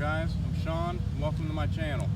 on, guys? I'm Sean. Welcome to my channel.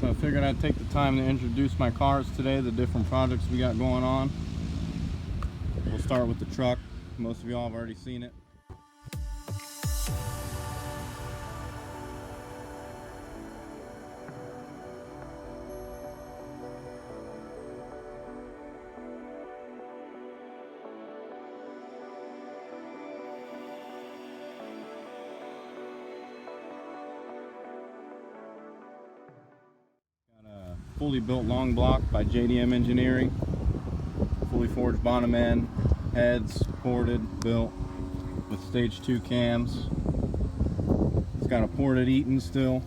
So I figured I'd take the time to introduce my cars today, the different projects we got going on. We'll start with the truck. Most of y'all have already seen it. Fully built long block by JDM Engineering, fully forged bottom end, heads ported, built with stage 2 cams. It's got a ported Eaton still,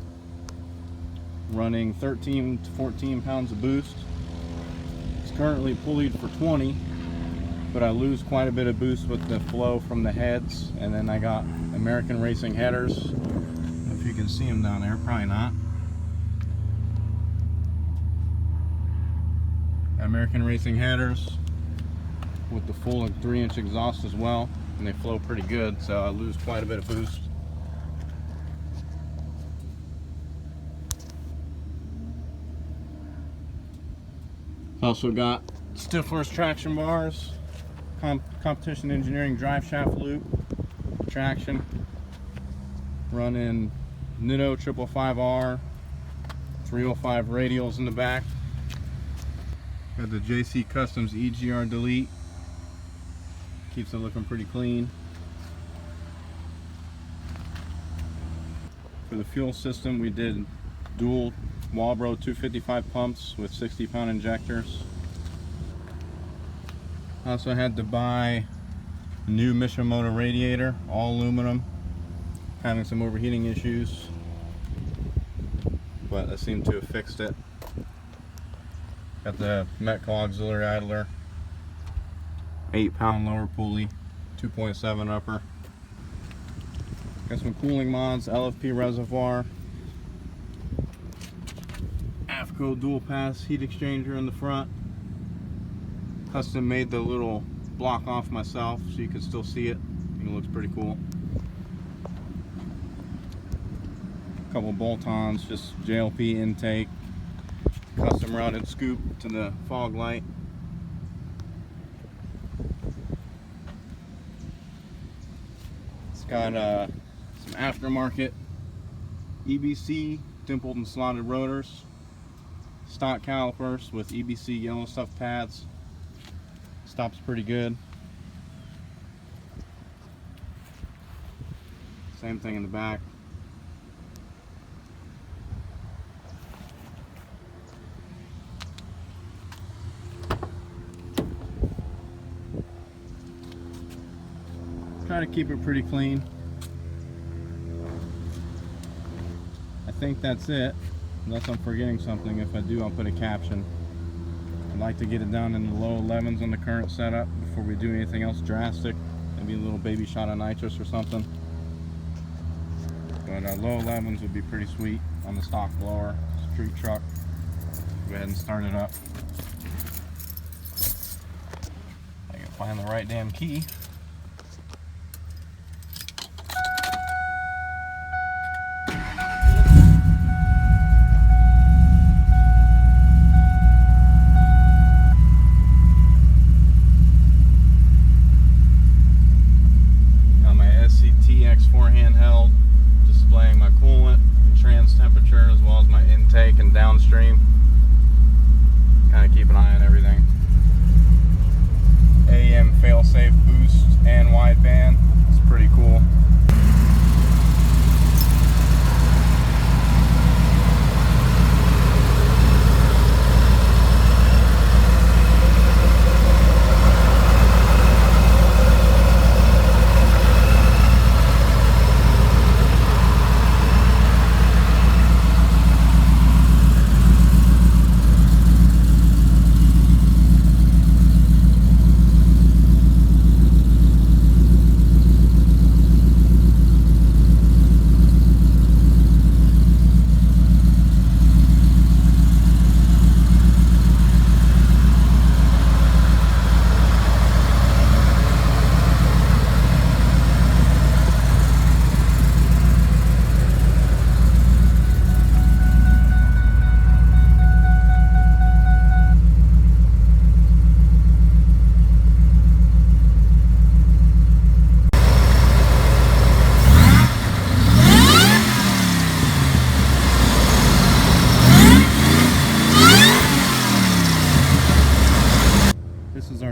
running 13 to 14 pounds of boost. It's currently pulleyed for 20, but I lose quite a bit of boost with the flow from the heads. And then I got American Racing headers. I don't know if you can see them down there, probably not. American Racing headers with the full 3-inch exhaust as well, and they flow pretty good, so I lose quite a bit of boost. Also got Stifler's traction bars, Competition Engineering drive shaft loop, traction, running Nitto 555R, 305 radials in the back. Got the JC Customs EGR delete, keeps it looking pretty clean. For the fuel system, we did dual Walbro 255 pumps with 60-pound injectors. Also had to buy a new Mishimoto radiator, all aluminum, having some overheating issues, but I seem to have fixed it. Got the Metco auxiliary idler, 8-pound lower pulley, 2.7 upper. Got some cooling mods, LFP reservoir, AFCO dual pass heat exchanger in the front. Custom made the little block off myself so you can still see it. I think it looks pretty cool. A couple bolt-ons, just JLP intake. Custom routed scoop to the fog light. It's got some aftermarket EBC dimpled and slotted rotors, stock calipers with EBC yellow stuff pads. Stops pretty good. Same thing in the back. Try to keep it pretty clean. I think that's it, unless I'm forgetting something. If I do, I'll put a caption. I'd like to get it down in the low 11s on the current setup before we do anything else drastic. Maybe a little baby shot of nitrous or something. But low 11s would be pretty sweet on the stock blower, street truck. Go ahead and start it up. I can find the right damn key. Handheld, displaying my coolant and trans temperature as well as my intake and downstream. Kind of keep an eye on everything. AM fail-safe boost and wideband. It's pretty cool.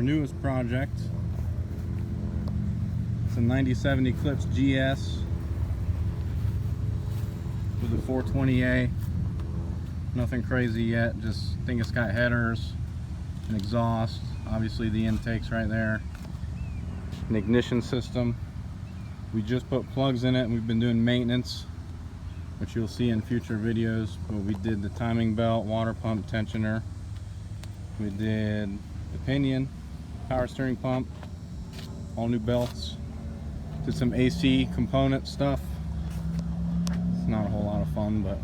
newest project. It's a 97 Eclipse GS with a 420A. Nothing crazy yet, just think it's got headers, an exhaust, obviously the intake's right there, an ignition system. We just put plugs in it and we've been doing maintenance, which you'll see in future videos. But we did the timing belt, water pump, tensioner. We did the pinion, power steering pump, all new belts. Did some AC component stuff. It's not a whole lot of fun, but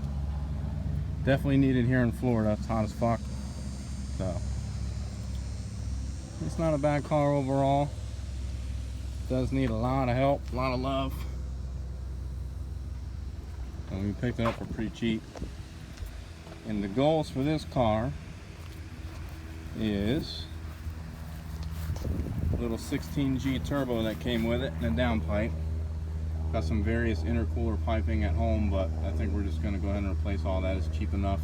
definitely needed here in Florida. It's hot as fuck. So it's not a bad car overall. Does need a lot of help, a lot of love. And we picked it up for pretty cheap. And the goals for this car is a little 16G turbo that came with it and a downpipe. Got some various intercooler piping at home, but I think we're just going to go ahead and replace all that. It's cheap enough.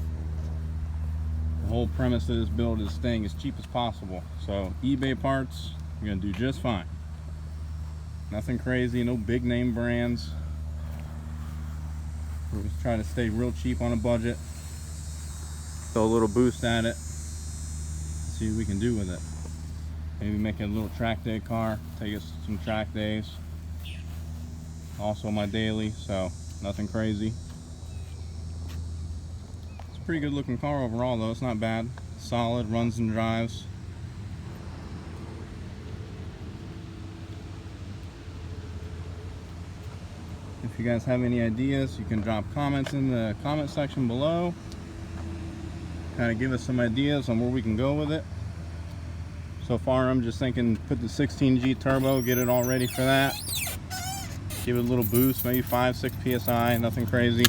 The whole premise of this build is staying as cheap as possible. So eBay parts, you're going to do just fine. Nothing crazy, no big name brands. We're just trying to stay real cheap on a budget. Throw a little boost at it. See what we can do with it. Maybe make it a little track day car. Take us some track days. Also my daily, so nothing crazy. It's a pretty good looking car overall though. It's not bad. Solid, runs and drives. If you guys have any ideas, you can drop comments in the comment section below. Kind of give us some ideas on where we can go with it. So far I'm just thinking put the 16G turbo, get it all ready for that. Give it a little boost, maybe 5-6 psi, nothing crazy.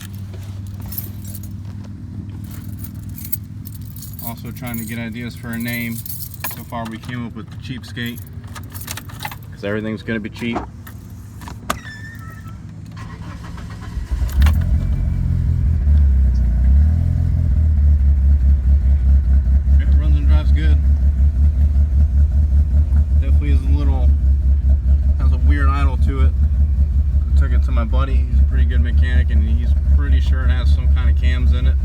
Also trying to get ideas for a name. So far we came up with Cheapskate, because everything's going to be cheap. It runs and drives good. Definitely is a little, has a weird idle to it. Took it to my buddy, he's a pretty good mechanic, and he's pretty sure it has some kind of cams in it,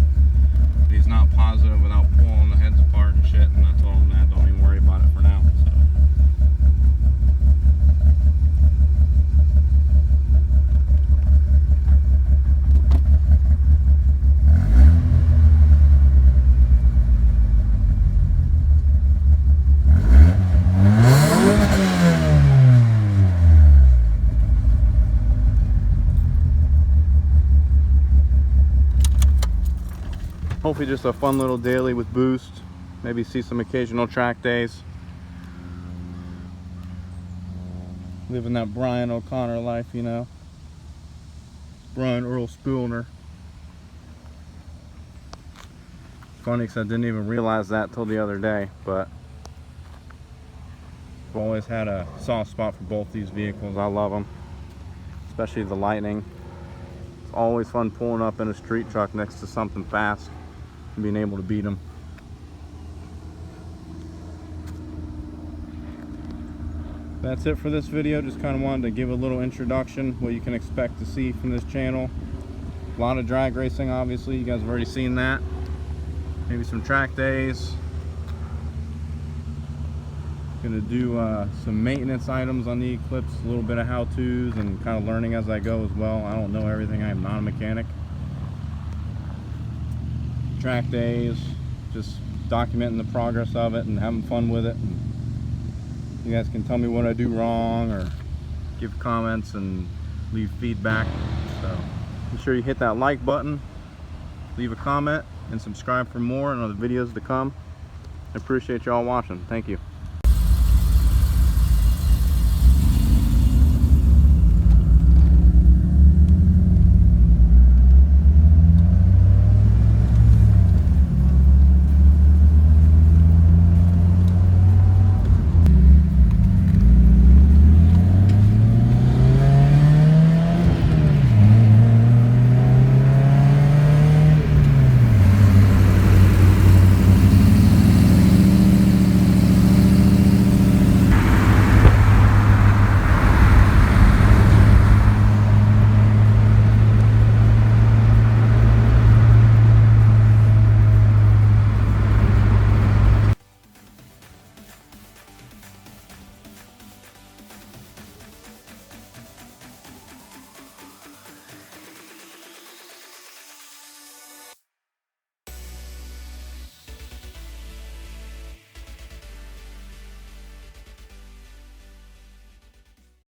but he's not positive without pulling the heads apart and shit, and I told him that, don't even worry about it for now. So hopefully just a fun little daily with boost. Maybe see some occasional track days. Living that Brian O'Connor life, you know. Brian Earl Spooner. Funny because I didn't even realize that till the other day, but I've always had a soft spot for both these vehicles. I love them, especially the Lightning. It's always fun pulling up in a street truck next to something fast and being able to beat them. That's it for this video. Just kind of wanted to give a little introduction, what you can expect to see from this channel. A lot of drag racing, obviously, you guys have already seen that. Maybe some track days. Gonna do some maintenance items on the Eclipse, a little bit of how-tos and kind of learning as I go as well. I don't know everything, I am not a mechanic. Track days, just documenting the progress of it and having fun with it. And you guys can tell me what I do wrong or give comments and leave feedback. So be sure you hit that like button, leave a comment, and subscribe for more and other videos to come. I appreciate y'all watching. Thank you.